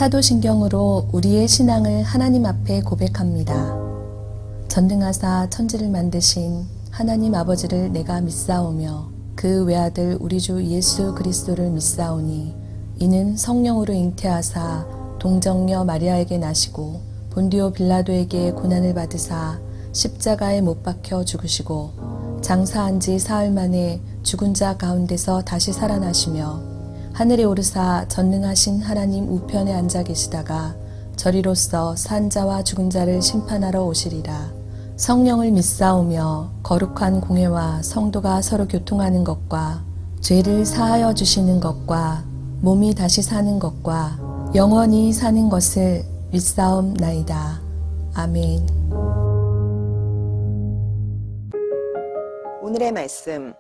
사도신경으로 우리의 신앙을 하나님 앞에 고백합니다. 전능하사 천지를 만드신 하나님 아버지를 내가 믿사오며 그 외아들 우리 주 예수 그리스도를 믿사오니 이는 성령으로 잉태하사 동정녀 마리아에게 나시고 본디오 빌라도에게 고난을 받으사 십자가에 못 박혀 죽으시고 장사한 지 사흘 만에 죽은 자 가운데서 다시 살아나시며 하늘에 오르사 전능하신 하나님 우편에 앉아 계시다가 저리로서 산 자와 죽은 자를 심판하러 오시리라. 성령을 믿사오며 거룩한 공회와 성도가 서로 교통하는 것과 죄를 사하여 주시는 것과 몸이 다시 사는 것과 영원히 사는 것을 믿사옵나이다. 아멘. 오늘의 말씀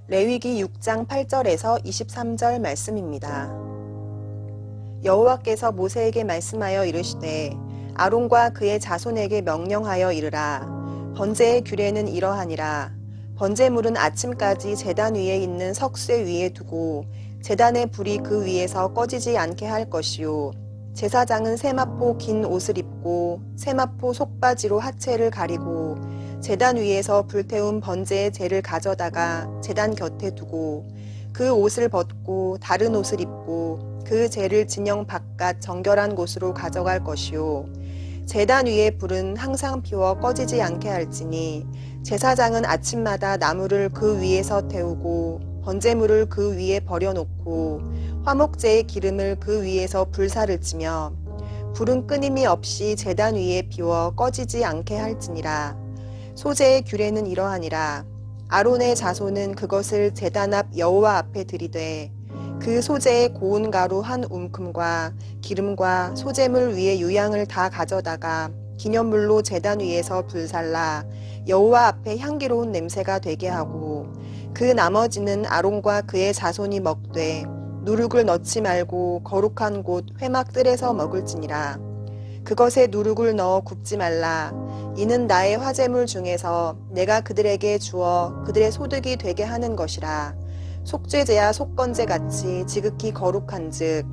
레위기 6장 8절에서 23절 말씀입니다. 여호와께서 모세에게 말씀하여 이르시되 아론과 그의 자손에게 명령하여 이르라. 번제의 규례는 이러하니라. 번제물은 아침까지 제단 위에 있는 석쇠 위에 두고 제단의 불이 그 위에서 꺼지지 않게 할 것이요. 제사장은 세마포 긴 옷을 입고 세마포 속바지로 하체를 가리고 제단 위에서 불태운 번제의 재를 가져다가 제단 곁에 두고 그 옷을 벗고 다른 옷을 입고 그 재를 진영 바깥 정결한 곳으로 가져갈 것이요. 제단 위의 불은 항상 피워 꺼지지 않게 할지니 제사장은 아침마다 나무를 그 위에서 태우고 번제물을 그 위에 버려놓고 화목제의 기름을 그 위에서 불사를 찌며 불은 끊임이 없이 제단 위에 피워 꺼지지 않게 할지니라. 소제의 규례는 이러하니라. 아론의 자손은 그것을 제단 앞 여호와 앞에 들이되 그 소제의 고운 가루 한 움큼과 기름과 소제물 위에 유향을 다 가져다가 기념물로 제단 위에서 불살라 여호와 앞에 향기로운 냄새가 되게 하고 그 나머지는 아론과 그의 자손이 먹되 누룩을 넣지 말고 거룩한 곳 회막들에서 먹을지니라. 그것에 누룩을 넣어 굽지 말라. 이는 나의 화제물 중에서 내가 그들에게 주어 그들의 소득이 되게 하는 것이라. 속죄제야 속건제 같이 지극히 거룩한즉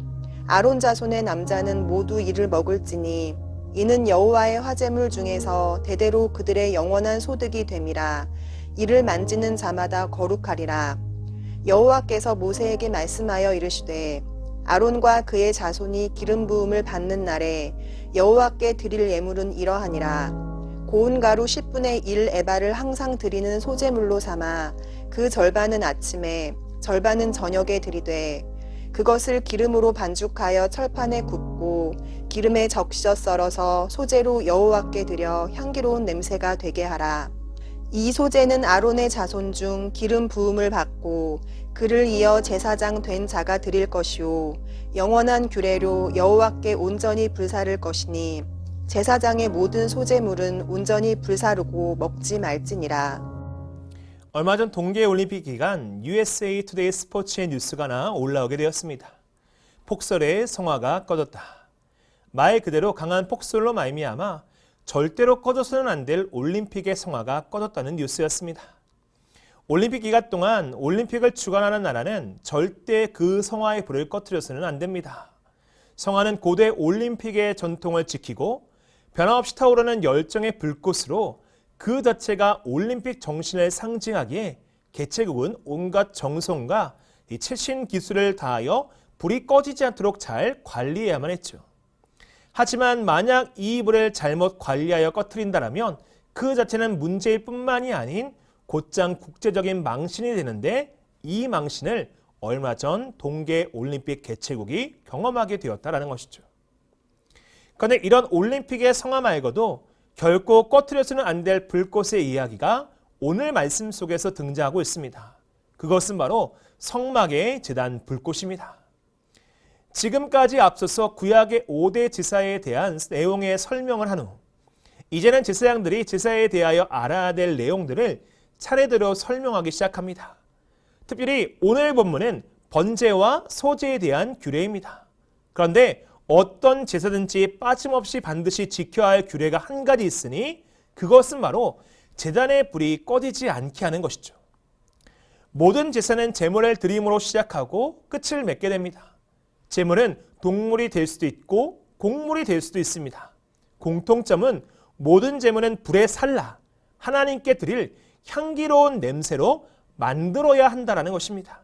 아론 자손의 남자는 모두 이를 먹을지니 이는 여호와의 화제물 중에서 대대로 그들의 영원한 소득이 됨이라. 이를 만지는 자마다 거룩하리라. 여호와께서 모세에게 말씀하여 이르시되 아론과 그의 자손이 기름 부음을 받는 날에 여호와께 드릴 예물은 이러하니라. 고운 가루 10분의 1 에바를 항상 드리는 소제물로 삼아 그 절반은 아침에 절반은 저녁에 드리되 그것을 기름으로 반죽하여 철판에 굽고 기름에 적셔 썰어서 소제로 여호와께 드려 향기로운 냄새가 되게 하라. 이 소제는 아론의 자손 중 기름 부음을 받고 그를 이어 제사장 된 자가 드릴 것이요 영원한 규례로 여호와께 온전히 불사를 것이니 제사장의 모든 소제물은 온전히 불사르고 먹지 말지니라. 얼마 전 동계올림픽 기간 USA 투데이 스포츠의 뉴스가 하나 올라오게 되었습니다. 폭설에 성화가 꺼졌다. 말 그대로 강한 폭설로 말미암아 절대로 꺼져서는 안 될 올림픽의 성화가 꺼졌다는 뉴스였습니다. 올림픽 기간 동안 올림픽을 주관하는 나라는 절대 그 성화의 불을 꺼뜨려서는 안 됩니다. 성화는 고대 올림픽의 전통을 지키고 변함없이 타오르는 열정의 불꽃으로 그 자체가 올림픽 정신을 상징하기에 개최국은 온갖 정성과 이 최신 기술을 다하여 불이 꺼지지 않도록 잘 관리해야만 했죠. 하지만 만약 이 불을 잘못 관리하여 꺼트린다면 그 자체는 문제일 뿐만이 아닌 곧장 국제적인 망신이 되는데 이 망신을 얼마 전 동계올림픽 개최국이 경험하게 되었다는 것이죠. 그런데 이런 올림픽의 성화 말고도 결코 꺼트려서는 안 될 불꽃의 이야기가 오늘 말씀 속에서 등장하고 있습니다. 그것은 바로 성막의 제단 불꽃입니다. 지금까지 앞서서 구약의 5대 제사에 대한 내용의 설명을 한 후 이제는 제사장들이 제사에 대하여 알아야 될 내용들을 차례대로 설명하기 시작합니다. 특별히 오늘 본문은 번제와 소제에 대한 규례입니다. 그런데 어떤 제사든지 빠짐없이 반드시 지켜야 할 규례가 한 가지 있으니 그것은 바로 제단의 불이 꺼지지 않게 하는 것이죠. 모든 제사는 제물을 드림으로 시작하고 끝을 맺게 됩니다. 제물은 동물이 될 수도 있고 곡물이 될 수도 있습니다. 공통점은 모든 제물은 불에 살라 하나님께 드릴 향기로운 냄새로 만들어야 한다는 것입니다.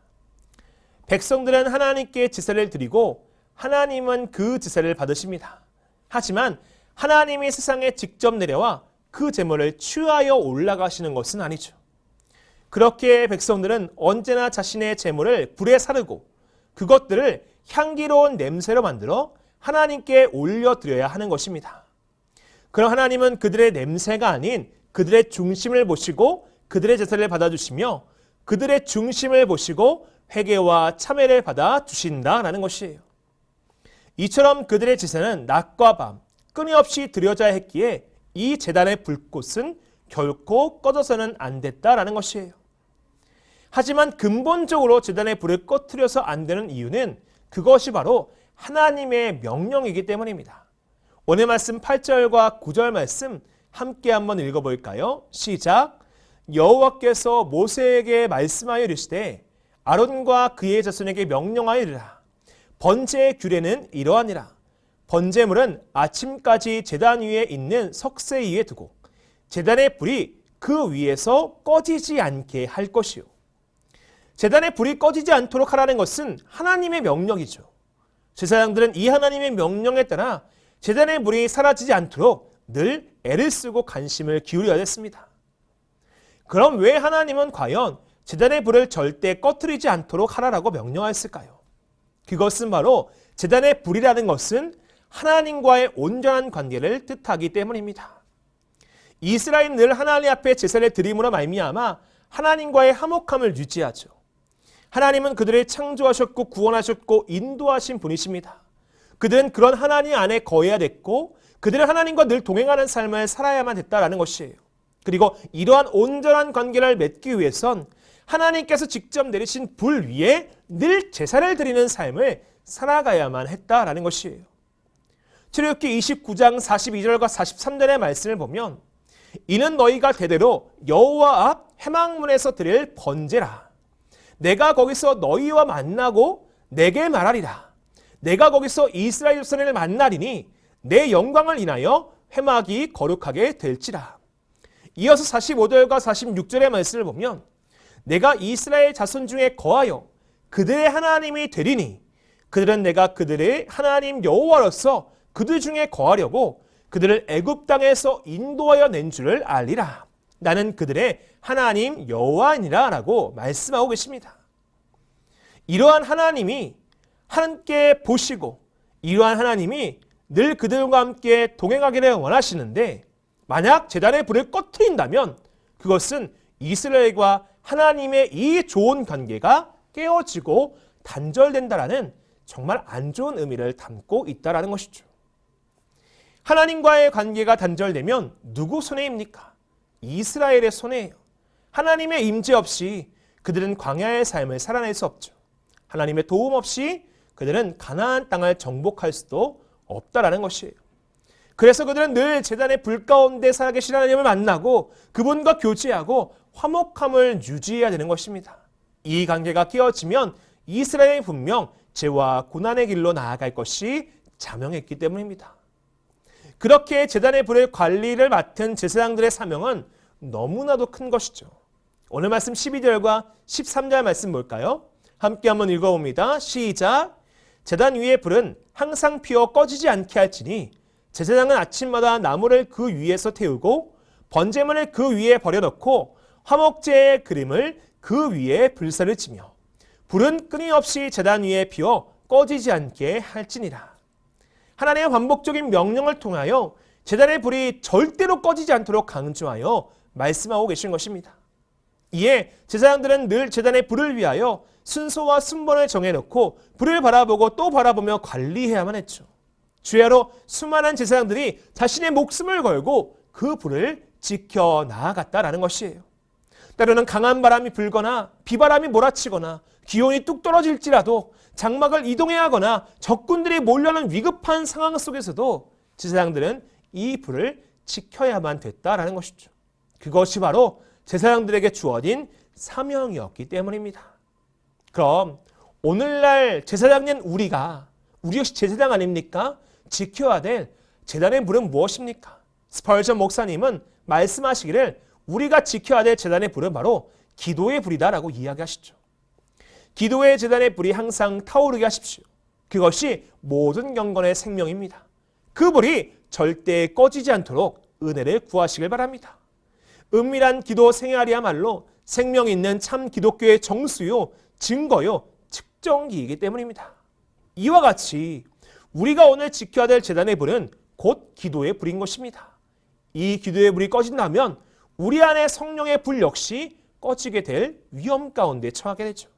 백성들은 하나님께 제사를 드리고 하나님은 그 제사를 받으십니다. 하지만 하나님이 세상에 직접 내려와 그 제물을 취하여 올라가시는 것은 아니죠. 그렇게 백성들은 언제나 자신의 제물을 불에 사르고 그것들을 향기로운 냄새로 만들어 하나님께 올려드려야 하는 것입니다. 그럼 하나님은 그들의 냄새가 아닌 그들의 중심을 보시고 그들의 제사를 받아주시며 그들의 중심을 보시고 회개와 참회를 받아주신다라는 것이에요. 이처럼 그들의 제사는 낮과 밤 끊임없이 드려져야 했기에 이 제단의 불꽃은 결코 꺼져서는 안 됐다라는 것이에요. 하지만 근본적으로 제단의 불을 꺼트려서 안 되는 이유는 그것이 바로 하나님의 명령이기 때문입니다. 오늘 말씀 8절과 9절 말씀 함께 한번 읽어볼까요? 시작! 여호와께서 모세에게 말씀하여 이르시되 아론과 그의 자손에게 명령하여 이르라. 번제의 규례는 이러하니라. 번제물은 아침까지 제단 위에 있는 석쇠 위에 두고 제단의 불이 그 위에서 꺼지지 않게 할 것이요. 제단의 불이 꺼지지 않도록 하라는 것은 하나님의 명령이죠. 제사장들은 이 하나님의 명령에 따라 제단의 불이 사라지지 않도록 늘 애를 쓰고 관심을 기울여야 했습니다. 그럼 왜 하나님은 과연 제단의 불을 절대 꺼트리지 않도록 하라라고 명령하였을까요? 그것은 바로 제단의 불이라는 것은 하나님과의 온전한 관계를 뜻하기 때문입니다. 이스라엘은 늘 하나님 앞에 제사를 드림으로 말미암아 하나님과의 화목함을 유지하죠. 하나님은 그들을 창조하셨고 구원하셨고 인도하신 분이십니다. 그들은 그런 하나님 안에 거해야 됐고 그들은 하나님과 늘 동행하는 삶을 살아야만 했다라는 것이에요. 그리고 이러한 온전한 관계를 맺기 위해선 하나님께서 직접 내리신 불 위에 늘 제사를 드리는 삶을 살아가야만 했다라는 것이에요. 출애굽기 29장 42절과 43절의 말씀을 보면 이는 너희가 대대로 여호와 앞 회막문에서 드릴 번제라. 내가 거기서 너희와 만나고 내게 말하리라. 내가 거기서 이스라엘 자손을 만나리니 내 영광을 인하여 회막이 거룩하게 될지라. 이어서 45절과 46절의 말씀을 보면 내가 이스라엘 자손 중에 거하여 그들의 하나님이 되리니 그들은 내가 그들의 하나님 여호와로서 그들 중에 거하려고 그들을 애굽 땅에서 인도하여 낸 줄을 알리라. 나는 그들의 하나님 여호와니라 라고 말씀하고 계십니다. 이러한 하나님이 함께 보시고 이러한 하나님이 늘 그들과 함께 동행하기를 원하시는데 만약 제단의 불을 꺼트린다면 그것은 이스라엘과 하나님의 이 좋은 관계가 깨어지고 단절된다라는 정말 안 좋은 의미를 담고 있다라는 것이죠. 하나님과의 관계가 단절되면 누구 손해입니까? 이스라엘의 손해예요. 하나님의 임재 없이 그들은 광야의 삶을 살아낼 수 없죠. 하나님의 도움 없이 그들은 가나안 땅을 정복할 수도 없다라는 것이에요. 그래서 그들은 늘 제단의 불 가운데 살아계신 하나님을 만나고 그분과 교제하고 화목함을 유지해야 되는 것입니다. 이 관계가 깨어지면 이스라엘이 분명 죄와 고난의 길로 나아갈 것이 자명했기 때문입니다. 그렇게 제단의 불의 관리를 맡은 제사장들의 사명은 너무나도 큰 것이죠. 오늘 말씀 12절과 13절 말씀 볼까요? 함께 한번 읽어봅니다. 시작! 제단 위의 불은 항상 피어 꺼지지 않게 할지니 제사장은 아침마다 나무를 그 위에서 태우고 번제물을 그 위에 버려놓고 화목제의 그림을 그 위에 불사를 치며 불은 끊임없이 제단 위에 피어 꺼지지 않게 할지니라. 하나님의 반복적인 명령을 통하여 제단의 불이 절대로 꺼지지 않도록 강조하여 말씀하고 계신 것입니다. 이에 제사장들은 늘 제단의 불을 위하여 순서와 순번을 정해놓고 불을 바라보고 또 바라보며 관리해야만 했죠. 주야로 수많은 제사장들이 자신의 목숨을 걸고 그 불을 지켜 나아갔다라는 것이에요. 때로는 강한 바람이 불거나 비바람이 몰아치거나 기온이 뚝 떨어질지라도 장막을 이동해야 하거나 적군들이 몰려오는 위급한 상황 속에서도 제사장들은 이 불을 지켜야만 됐다라는 것이죠. 그것이 바로 제사장들에게 주어진 사명이었기 때문입니다. 그럼 오늘날 제사장인 우리가 우리 역시 제사장 아닙니까? 지켜야 될 제단의 불은 무엇입니까? 스펄전 목사님은 말씀하시기를 우리가 지켜야 될 제단의 불은 바로 기도의 불이다라고 이야기하시죠. 기도의 제단의 불이 항상 타오르게 하십시오. 그것이 모든 경건의 생명입니다. 그 불이 절대 꺼지지 않도록 은혜를 구하시길 바랍니다. 은밀한 기도 생활이야말로 생명 있는 참 기독교의 정수요, 증거요, 측정기이기 때문입니다. 이와 같이 우리가 오늘 지켜야 될 제단의 불은 곧 기도의 불인 것입니다. 이 기도의 불이 꺼진다면 우리 안에 성령의 불 역시 꺼지게 될 위험 가운데 처하게 되죠.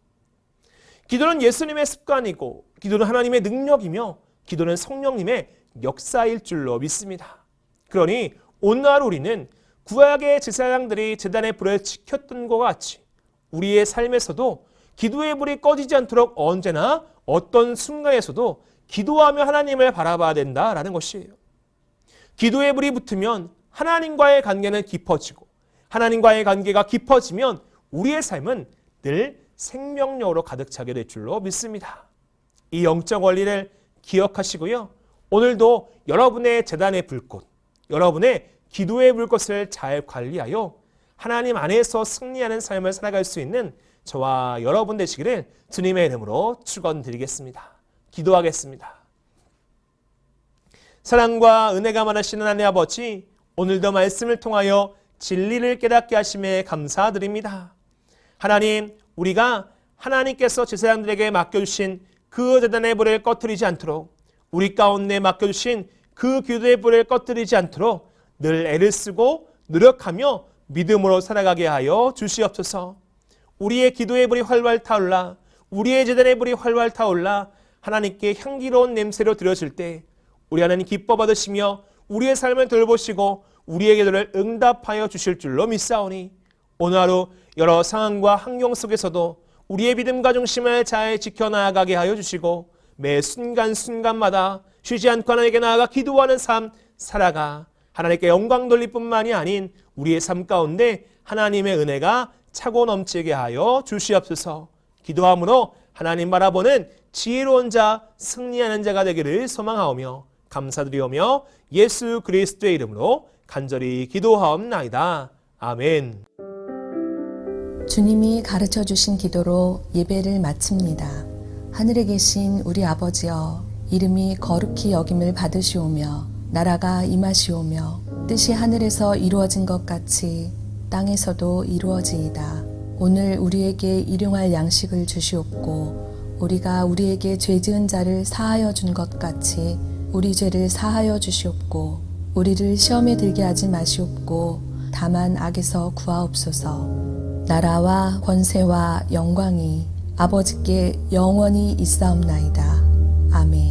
기도는 예수님의 습관이고 기도는 하나님의 능력이며 기도는 성령님의 역사일 줄로 믿습니다. 그러니 오늘 우리는 구약의 제사장들이 제단의 불을 지켰던 것 같이 우리의 삶에서도 기도의 불이 꺼지지 않도록 언제나 어떤 순간에서도 기도하며 하나님을 바라봐야 된다라는 것이에요. 기도의 불이 붙으면 하나님과의 관계는 깊어지고 하나님과의 관계가 깊어지면 우리의 삶은 늘 생명력으로 가득 차게 될 줄로 믿습니다. 이 영적 원리를 기억하시고요. 오늘도 여러분의 제단의 불꽃, 여러분의 기도의 불꽃을 잘 관리하여 하나님 안에서 승리하는 삶을 살아갈 수 있는 저와 여러분 되시기를 주님의 이름으로 축원드리겠습니다. 기도하겠습니다. 사랑과 은혜가 많으신 하나님 아버지, 오늘도 말씀을 통하여 진리를 깨닫게 하심에 감사드립니다. 하나님, 우리가 하나님께서 제사장들에게 맡겨주신 그 제단의 불을 꺼뜨리지 않도록, 우리 가운데 맡겨주신 그 기도의 불을 꺼뜨리지 않도록 늘 애를 쓰고 노력하며 믿음으로 살아가게 하여 주시옵소서. 우리의 기도의 불이 활활 타올라, 우리의 제단의 불이 활활 타올라 하나님께 향기로운 냄새로 드려질 때 우리 하나님 기뻐 받으시며 우리의 삶을 돌보시고 우리의 기도를 응답하여 주실 줄로 믿사오니 오늘 하루 여러 상황과 환경 속에서도 우리의 믿음과 중심을 잘 지켜나가게 하여 주시고 매 순간순간마다 쉬지 않고 하나님께 나아가 기도하는 삶 살아가 하나님께 영광 돌릴 뿐만이 아닌 우리의 삶 가운데 하나님의 은혜가 차고 넘치게 하여 주시옵소서. 기도함으로 하나님 바라보는 지혜로운 자, 승리하는 자가 되기를 소망하오며 감사드리오며 예수 그리스도의 이름으로 간절히 기도하옵나이다. 아멘. 주님이 가르쳐 주신 기도로 예배를 마칩니다. 하늘에 계신 우리 아버지여, 이름이 거룩히 여김을 받으시오며 나라가 임하시오며 뜻이 하늘에서 이루어진 것 같이 땅에서도 이루어지이다. 오늘 우리에게 일용할 양식을 주시옵고 우리가 우리에게 죄 지은 자를 사하여 준 것 같이 우리 죄를 사하여 주시옵고 우리를 시험에 들게 하지 마시옵고 다만 악에서 구하옵소서. 나라와 권세와 영광이 아버지께 영원히 있사옵나이다. 아멘.